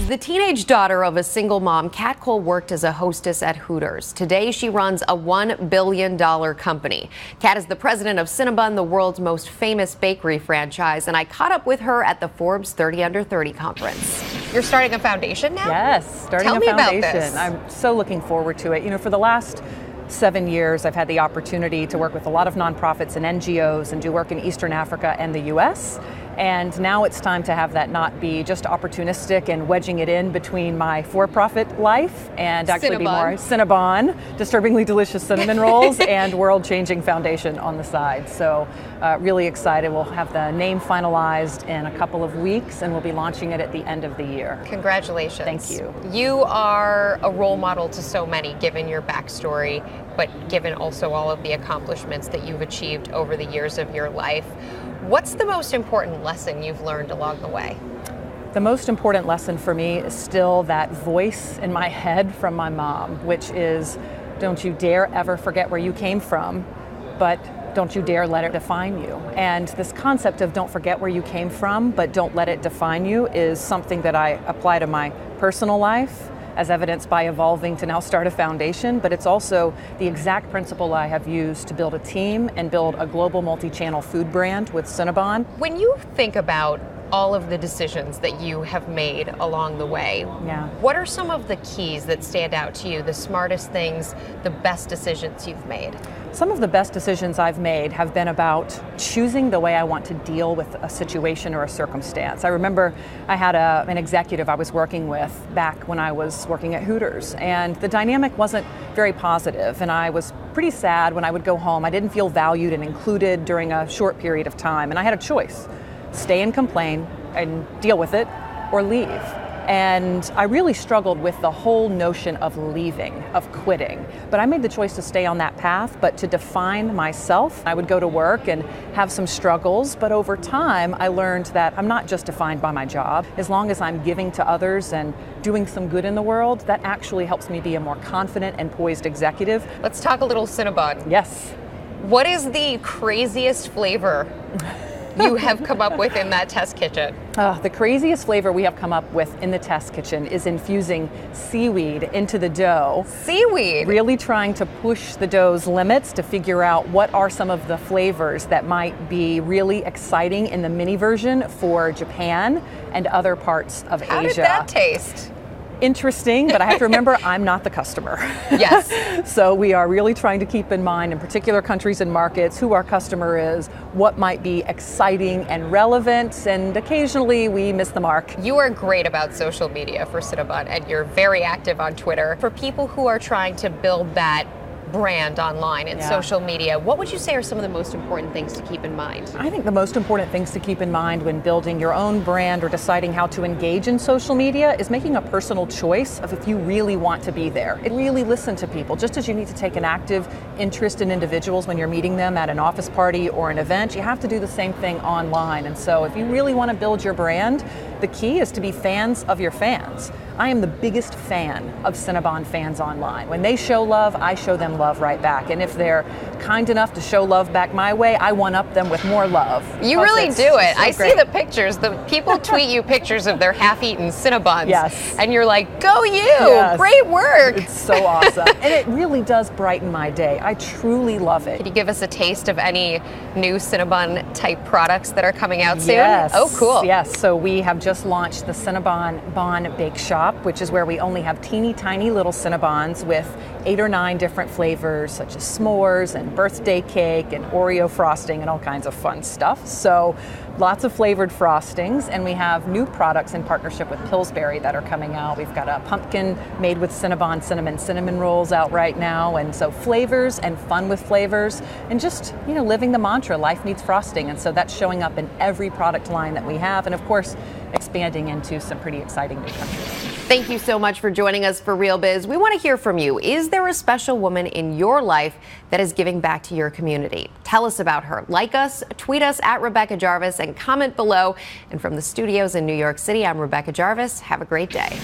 As the teenage daughter of a single mom, Kat Cole worked as a hostess at Hooters. Today, she runs a $1 billion company. Kat is the president of Cinnabon, the world's most famous bakery franchise, and I caught up with her at the Forbes 30 Under 30 conference. You're starting a foundation now? Yes, starting Tell a me foundation. about this. I'm so looking forward to it. You know, for the last 7 years, I've had the opportunity to work with a lot of nonprofits and NGOs and do work in Eastern Africa and the US. And now it's time to have that not be just opportunistic and wedging it in between my for-profit life and actually be more Cinnabon, disturbingly delicious cinnamon rolls, and world-changing foundation on the side. So really excited. We'll have the name finalized in a couple of weeks, and we'll be launching it at the end of the year. Congratulations. Thank you. You are a role model to so many, given your backstory, but given also all of the accomplishments that you've achieved over the years of your life. What's the most important lesson you've learned along the way? The most important lesson for me is still that voice in my head from my mom, which is, don't you dare ever forget where you came from, but don't you dare let it define you. And this concept of don't forget where you came from, but don't let it define you is something that I apply to my personal life, as evidenced by evolving to now start a foundation, but it's also the exact principle I have used to build a team and build a global multi-channel food brand with Cinnabon. When you think about all of the decisions that you have made along the way, what are some of the keys that stand out to you, the smartest things, the best decisions you've made? Some of the best decisions I've made have been about choosing the way I want to deal with a situation or a circumstance. I remember I had an executive I was working with back when I was working at Hooters, and the dynamic wasn't very positive, and I was pretty sad when I would go home. I didn't feel valued and included during a short period of time, and I had a choice: stay and complain and deal with it, or leave. And I really struggled with the whole notion of leaving, of quitting. But I made the choice to stay on that path, but to define myself. I would go to work and have some struggles, but over time I learned that I'm not just defined by my job. As long as I'm giving to others and doing some good in the world, that actually helps me be a more confident and poised executive. Let's talk a little Cinnabon. Yes. What is the craziest flavor you have come up with in that test kitchen? The craziest flavor we have come up with in the test kitchen is infusing seaweed into the dough. Seaweed? Really trying to push the dough's limits to figure out what are some of the flavors that might be really exciting in the mini version for Japan and other parts of Asia. How did that taste? Interesting, but I have to remember I'm not the customer. Yes. So we are really trying to keep in mind in particular countries and markets who our customer is, what might be exciting and relevant, and occasionally we miss the mark. You are great about social media for Cinnabon, and you're very active on Twitter. For people who are trying to build that brand online and social media, what would you say are some of the most important things to keep in mind? I think the most important things to keep in mind when building your own brand or deciding how to engage in social media is making a personal choice of if you really want to be there. And really listen to people. Just as you need to take an active interest in individuals when you're meeting them at an office party or an event, you have to do the same thing online. And so if you really want to build your brand, the key is to be fans of your fans. I am the biggest fan of Cinnabon fans online. When they show love, I show them love right back. And if they're kind enough to show love back my way, I one-up them with more love. You really do it. I see the pictures. The people tweet you pictures of their half-eaten Cinnabons. Yes. And you're like, go you! Yes. Great work! It's so awesome. And it really does brighten my day. I truly love it. Could you give us a taste of any new Cinnabon type products that are coming out soon? Yes. Oh, cool. Yes. So we have just launched the Cinnabon Bon Bake Shop, which is where we only have teeny tiny little Cinnabons with 8 or 9 different flavors, such as s'mores and birthday cake and Oreo frosting and all kinds of fun stuff. So lots of flavored frostings, and we have new products in partnership with Pillsbury that are coming out. We've got a pumpkin made with Cinnabon cinnamon rolls out right now, and so flavors and fun with flavors, and just, you know, living the mantra, life needs frosting, and so that's showing up in every product line that we have, and of course expanding into some pretty exciting new countries. Thank you so much for joining us for Real Biz. We want to hear from you. Is there a special woman in your life that is giving back to your community? Tell us about her. Like us, tweet us at Rebecca Jarvis, and comment below. And from the studios in New York City, I'm Rebecca Jarvis. Have a great day.